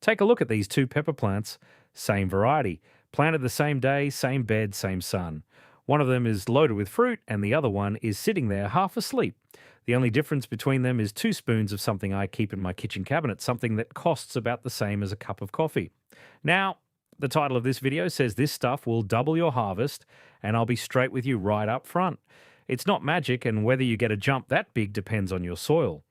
Take a look at these two pepper plants, same variety, planted the same day, same bed, same sun. One of them is loaded with fruit and the other one is sitting there half asleep. The only difference between them is 2 spoons of something I keep in my kitchen cabinet, something that costs about the same as a cup of coffee. Now, the title of this video says this stuff will double your harvest, and I'll be straight with you right up front. It's not magic, and whether you get a jump that big depends on your soil.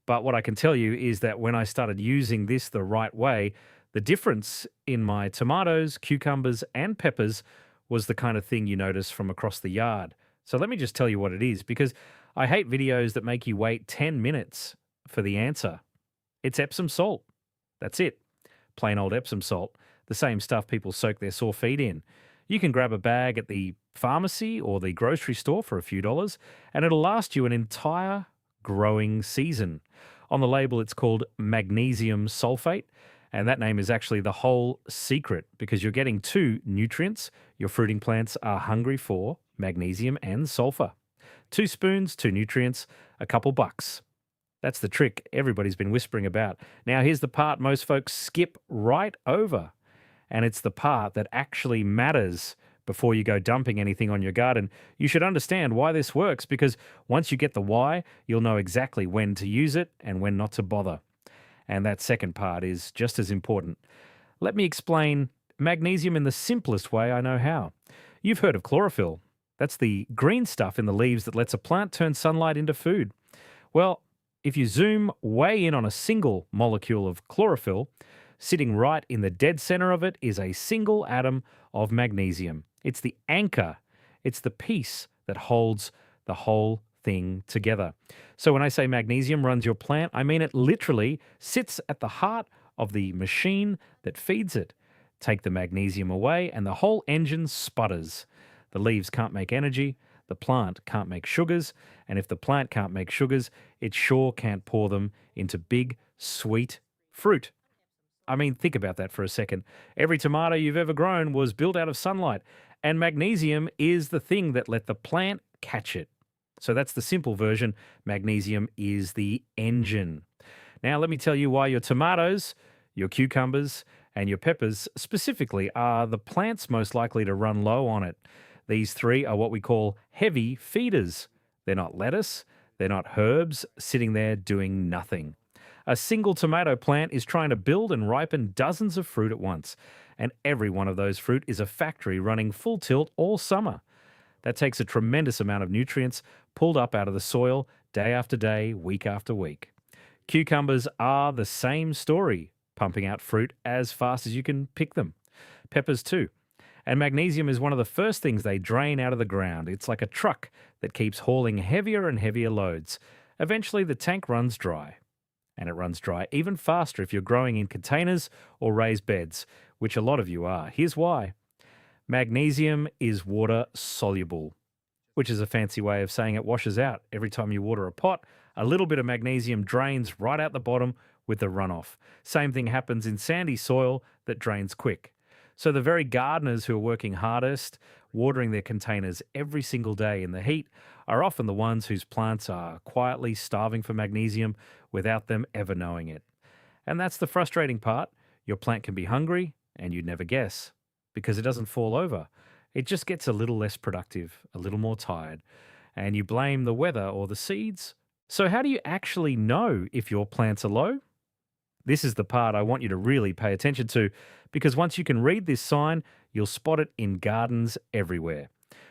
But what I can tell you is that when I started using this the right way, the difference in my tomatoes, cucumbers, and peppers was the kind of thing you notice from across the yard. So let me just tell you what it is, because I hate videos that make you wait 10 minutes for the answer. It's Epsom salt. That's it. Plain old Epsom salt. The same stuff people soak their sore feet in. You can grab a bag at the pharmacy or the grocery store for a few dollars, and it'll last you an entire growing season. On the label, it's called magnesium sulfate, and that name is actually the whole secret because you're getting two nutrients your fruiting plants are hungry for: magnesium and sulfur. 2 spoons, two nutrients, a couple bucks. That's the trick everybody's been whispering about. Now, here's the part most folks skip right over, and it's the part that actually matters. Before you go dumping anything on your garden, you should understand why this works, because once you get the why, you'll know exactly when to use it and when not to bother. And that second part is just as important. Let me explain magnesium in the simplest way I know how. You've heard of chlorophyll. That's the green stuff in the leaves that lets a plant turn sunlight into food. Well, if you zoom way in on a single molecule of chlorophyll, sitting right in the dead center of it is a single atom of magnesium. It's the anchor. It's the piece that holds the whole thing together. So when I say magnesium runs your plant, I mean it literally sits at the heart of the machine that feeds it. Take the magnesium away and the whole engine sputters. The leaves can't make energy, the plant can't make sugars, and if the plant can't make sugars, it sure can't pour them into big, sweet fruit. I mean, think about that for a second. Every tomato you've ever grown was built out of sunlight, and magnesium is the thing that let the plant catch it. So that's the simple version. Magnesium is the engine. Now, let me tell you why your tomatoes, your cucumbers, and your peppers specifically are the plants most likely to run low on it. These three are what we call heavy feeders. They're not lettuce, they're not herbs sitting there doing nothing. A single tomato plant is trying to build and ripen dozens of fruit at once, and every one of those fruit is a factory running full tilt all summer. That takes a tremendous amount of nutrients pulled up out of the soil day after day, week after week. Cucumbers are the same story, pumping out fruit as fast as you can pick them. Peppers too. And magnesium is one of the first things they drain out of the ground. It's like a truck that keeps hauling heavier and heavier loads. Eventually the tank runs dry. And it runs dry even faster if you're growing in containers or raised beds, which a lot of you are. Here's why. Magnesium is water soluble, which is a fancy way of saying it washes out. Every time you water a pot, a little bit of magnesium drains right out the bottom with the runoff. Same thing happens in sandy soil that drains quick. So the very gardeners who are working hardest, watering their containers every single day in the heat, are often the ones whose plants are quietly starving for magnesium without them ever knowing it. And that's the frustrating part. Your plant can be hungry, and you'd never guess, because it doesn't fall over. It just gets a little less productive, a little more tired, and you blame the weather or the seeds. So how do you actually know if your plants are low? This is the part I want you to really pay attention to, because once you can read this sign, you'll spot it in gardens everywhere.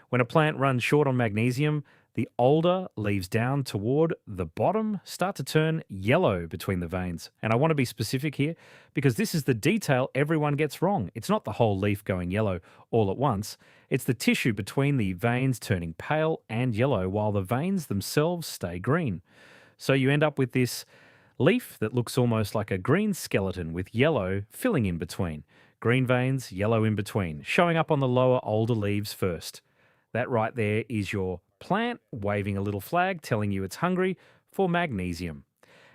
When a plant runs short on magnesium, the older leaves down toward the bottom start to turn yellow between the veins. And I want to be specific here because this is the detail everyone gets wrong. It's not the whole leaf going yellow all at once. It's the tissue between the veins turning pale and yellow while the veins themselves stay green. So you end up with this leaf that looks almost like a green skeleton with yellow filling in between. Green veins, yellow in between, showing up on the lower, older leaves first. That right there is your plant waving a little flag telling you it's hungry for magnesium.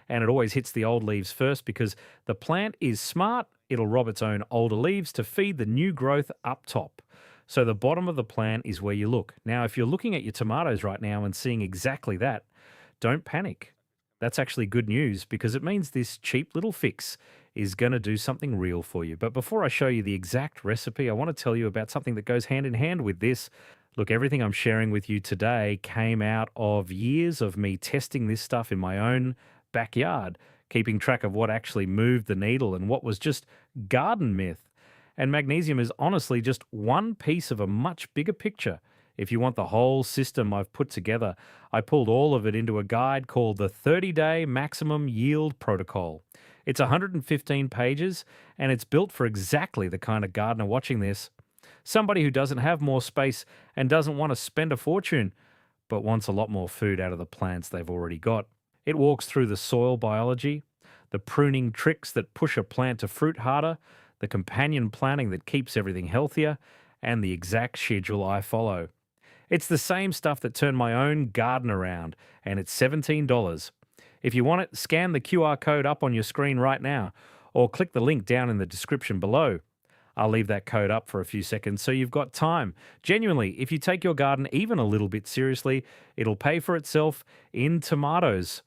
And it always hits the old leaves first because the plant is smart. It'll rob its own older leaves to feed the new growth up top. So the bottom of the plant is where you look. Now, if you're looking at your tomatoes right now and seeing exactly that, don't panic. That's actually good news because it means this cheap little fix is going to do something real for you. But before I show you the exact recipe, I want to tell you about something that goes hand in hand with this. Look, everything I'm sharing with you today came out of years of me testing this stuff in my own backyard, keeping track of what actually moved the needle and what was just garden myth. And magnesium is honestly just one piece of a much bigger picture. If you want the whole system I've put together, I pulled all of it into a guide called the 30-Day Maximum Yield Protocol. It's 115 pages, and it's built for exactly the kind of gardener watching this. Somebody who doesn't have more space and doesn't want to spend a fortune, but wants a lot more food out of the plants they've already got. It walks through the soil biology, the pruning tricks that push a plant to fruit harder, the companion planting that keeps everything healthier, and the exact schedule I follow. It's the same stuff that turned my own garden around, and it's $17. If you want it, scan the QR code up on your screen right now, or click the link down in the description below. I'll leave that code up for a few seconds so you've got time. Genuinely, if you take your garden even a little bit seriously, it'll pay for itself in tomatoes.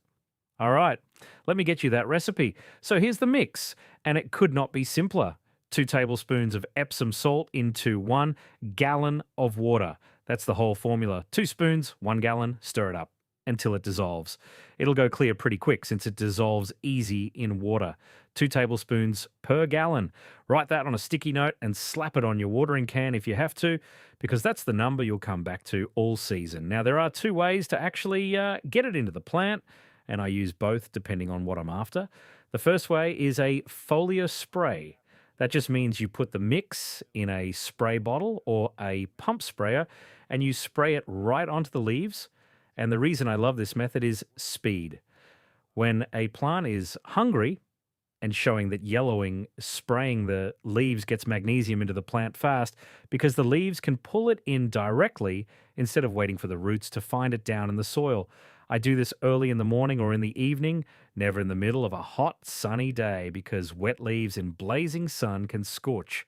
All right, let me get you that recipe. So here's the mix, and it could not be simpler. 2 tablespoons of Epsom salt into 1 gallon of water. That's the whole formula. 2 spoons, 1 gallon, stir it up until it dissolves. It'll go clear pretty quick since it dissolves easy in water. 2 tablespoons per gallon. Write that on a sticky note and slap it on your watering can if you have to, because that's the number you'll come back to all season. Now, there are 2 ways to actually get it into the plant, and I use both depending on what I'm after. The first way is a foliar spray. That just means you put the mix in a spray bottle or a pump sprayer and you spray it right onto the leaves. And the reason I love this method is speed. When a plant is hungry and showing that yellowing, spraying the leaves gets magnesium into the plant fast because the leaves can pull it in directly instead of waiting for the roots to find it down in the soil. I do this early in the morning or in the evening, never in the middle of a hot, sunny day because wet leaves in blazing sun can scorch.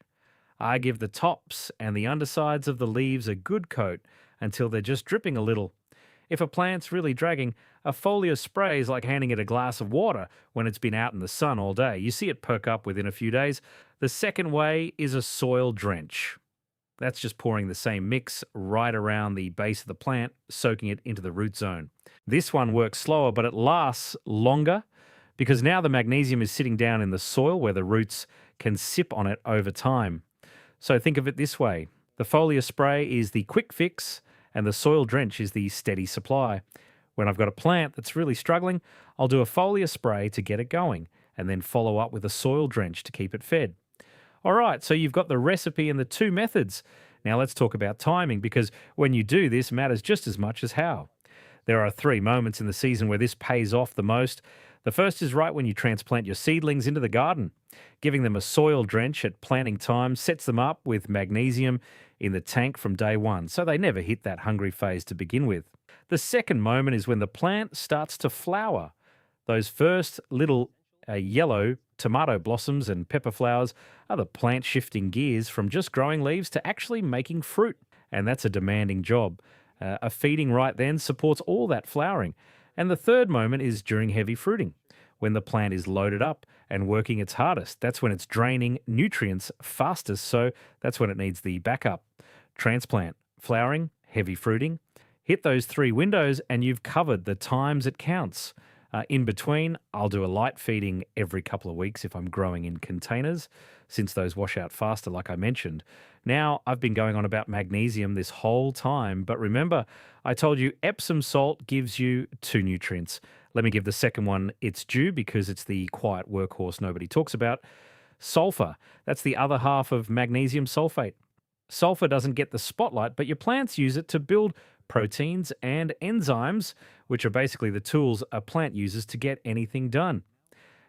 I give the tops and the undersides of the leaves a good coat until they're just dripping a little. If a plant's really dragging, a foliar spray is like handing it a glass of water when it's been out in the sun all day. You see it perk up within a few days. The second way is a soil drench. That's just pouring the same mix right around the base of the plant, soaking it into the root zone. This one works slower, but it lasts longer because now the magnesium is sitting down in the soil where the roots can sip on it over time. So think of it this way. The foliar spray is the quick fix and the soil drench is the steady supply. When I've got a plant that's really struggling, I'll do a foliar spray to get it going and then follow up with a soil drench to keep it fed. All right, so you've got the recipe and the 2 methods. Now let's talk about timing because when you do this matters just as much as how. There are 3 moments in the season where this pays off the most. The first is right when you transplant your seedlings into the garden. Giving them a soil drench at planting time sets them up with magnesium in the tank from day one, so they never hit that hungry phase to begin with. The second moment is when the plant starts to flower. Those first little yellow tomato blossoms and pepper flowers are the plant shifting gears from just growing leaves to actually making fruit, and that's a demanding job. A feeding right then supports all that flowering. And the third moment is during heavy fruiting, when the plant is loaded up and working its hardest. That's when it's draining nutrients fastest, so that's when it needs the backup. Transplant, flowering, heavy fruiting. Hit those 3 windows and you've covered the times it counts. In between, I'll do a light feeding every couple of weeks if I'm growing in containers, since those wash out faster, like I mentioned. Now, I've been going on about magnesium this whole time, but remember, I told you Epsom salt gives you 2 nutrients. Let me give the second one its due because it's the quiet workhorse nobody talks about. Sulfur, that's the other half of magnesium sulfate. Sulfur doesn't get the spotlight, but your plants use it to build proteins and enzymes, which are basically the tools a plant uses to get anything done.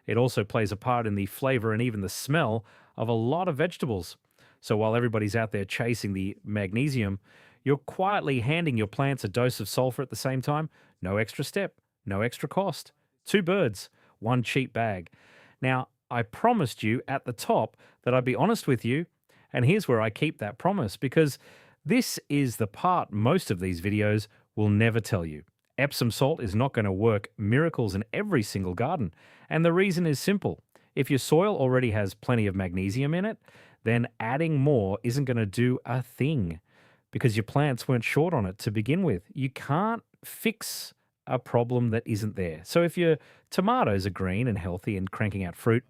It also plays a part in the flavor and even the smell of a lot of vegetables. So while everybody's out there chasing the magnesium, you're quietly handing your plants a dose of sulfur at the same time. No extra step, no extra cost. 2 birds, 1 cheap bag. Now, I promised you at the top that I'd be honest with you, and here's where I keep that promise because this is the part most of these videos will never tell you. Epsom salt is not going to work miracles in every single garden. And the reason is simple. If your soil already has plenty of magnesium in it, then adding more isn't going to do a thing because your plants weren't short on it to begin with. You can't fix a problem that isn't there. So if your tomatoes are green and healthy and cranking out fruit,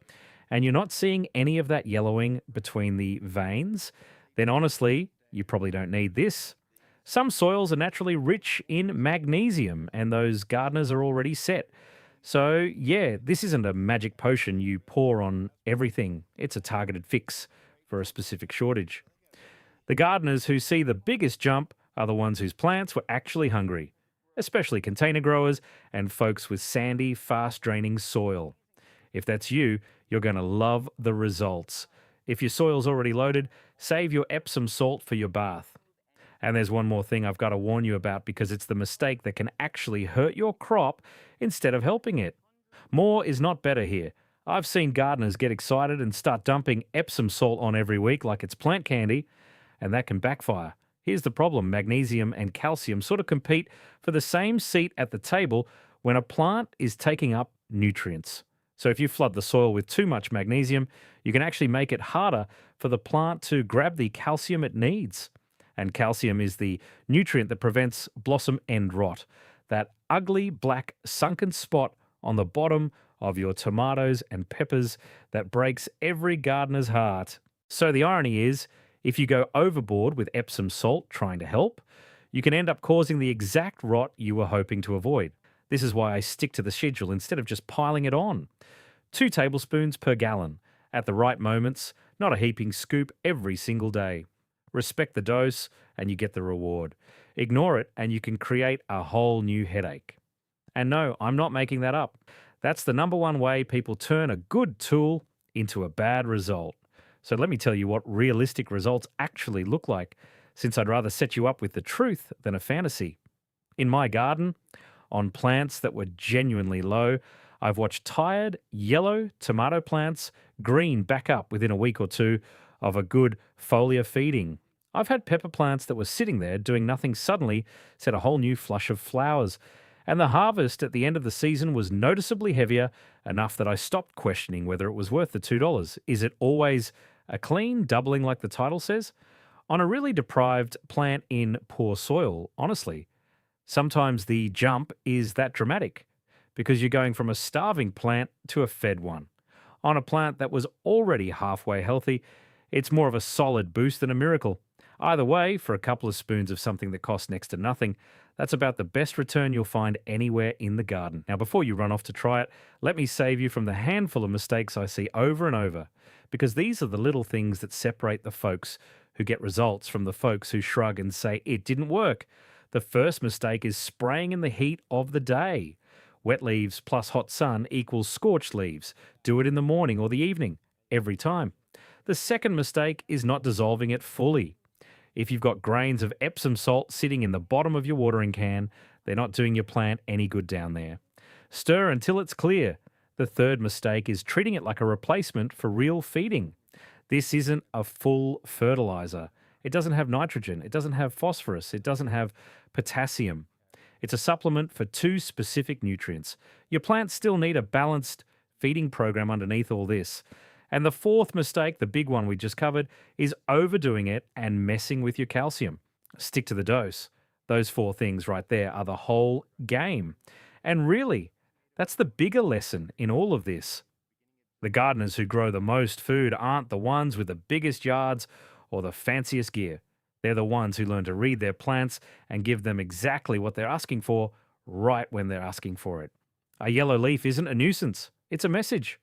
and you're not seeing any of that yellowing between the veins, then honestly, you probably don't need this. Some soils are naturally rich in magnesium, and those gardeners are already set. So, yeah, this isn't a magic potion you pour on everything. It's a targeted fix for a specific shortage. The gardeners who see the biggest jump are the ones whose plants were actually hungry, especially container growers and folks with sandy, fast draining soil. If that's you, you're going to love the results. If your soil's already loaded, save your Epsom salt for your bath. And there's one more thing I've got to warn you about because it's the mistake that can actually hurt your crop instead of helping it. More is not better here. I've seen gardeners get excited and start dumping Epsom salt on every week like it's plant candy, and that can backfire. Here's the problem: magnesium and calcium sort of compete for the same seat at the table when a plant is taking up nutrients. So if you flood the soil with too much magnesium, you can actually make it harder for the plant to grab the calcium it needs. And calcium is the nutrient that prevents blossom end rot, that ugly black sunken spot on the bottom of your tomatoes and peppers that breaks every gardener's heart. So the irony is, if you go overboard with Epsom salt trying to help, you can end up causing the exact rot you were hoping to avoid. This is why I stick to the schedule instead of just piling it on. 2 tablespoons per gallon, at the right moments, not a heaping scoop every single day. Respect the dose and you get the reward. Ignore it and you can create a whole new headache. And no, I'm not making that up. That's the number one way people turn a good tool into a bad result. So let me tell you what realistic results actually look like, since I'd rather set you up with the truth than a fantasy. In my garden, on plants that were genuinely low, I've watched tired, yellow tomato plants green back up within a week or two of a good foliar feeding. I've had pepper plants that were sitting there doing nothing suddenly set a whole new flush of flowers. And the harvest at the end of the season was noticeably heavier, enough that I stopped questioning whether it was worth the $2. Is it always a clean doubling like the title says? On a really deprived plant in poor soil, honestly, sometimes the jump is that dramatic because you're going from a starving plant to a fed one. On a plant that was already halfway healthy, it's more of a solid boost than a miracle. Either way, for a couple of spoons of something that costs next to nothing, that's about the best return you'll find anywhere in the garden. Now, before you run off to try it, let me save you from the handful of mistakes I see over and over, because these are the little things that separate the folks who get results from the folks who shrug and say it didn't work. The first mistake is spraying in the heat of the day. Wet leaves plus hot sun equals scorched leaves. Do it in the morning or the evening, every time. The second mistake is not dissolving it fully. If you've got grains of Epsom salt sitting in the bottom of your watering can, they're not doing your plant any good down there. Stir until it's clear. The third mistake is treating it like a replacement for real feeding. This isn't a full fertilizer. It doesn't have nitrogen. It doesn't have phosphorus. It doesn't have potassium. It's a supplement for 2 specific nutrients. Your plants still need a balanced feeding program underneath all this. And the fourth mistake, the big one we just covered, is overdoing it and messing with your calcium. Stick to the dose. Those 4 things right there are the whole game. And really, that's the bigger lesson in all of this. The gardeners who grow the most food aren't the ones with the biggest yards or the fanciest gear. They're the ones who learn to read their plants and give them exactly what they're asking for right when they're asking for it. A yellow leaf isn't a nuisance. It's a message.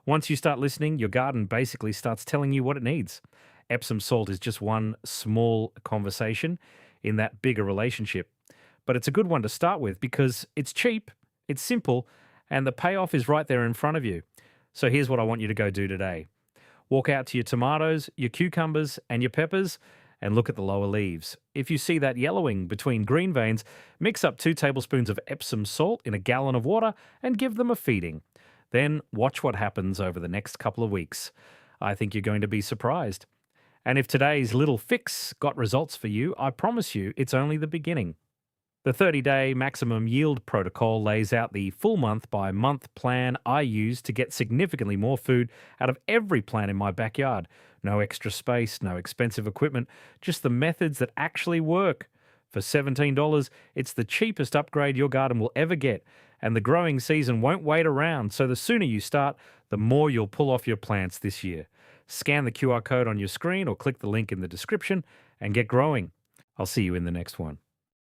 Once you start listening, your garden basically starts telling you what it needs. Epsom salt is just one small conversation in that bigger relationship. But it's a good one to start with because it's cheap, it's simple, and the payoff is right there in front of you. So here's what I want you to go do today. Walk out to your tomatoes, your cucumbers, and your peppers and look at the lower leaves. If you see that yellowing between green veins, mix up 2 tablespoons of Epsom salt in a gallon of water and give them a feeding. Then watch what happens over the next couple of weeks. I think you're going to be surprised. And if today's little fix got results for you, I promise you it's only the beginning. The 30-day maximum yield protocol lays out the full month by month plan I use to get significantly more food out of every plant in my backyard. No extra space, no expensive equipment, just the methods that actually work. For $17, it's the cheapest upgrade your garden will ever get, and the growing season won't wait around, so the sooner you start, the more you'll pull off your plants this year. Scan the QR code on your screen or click the link in the description and get growing. I'll see you in the next one.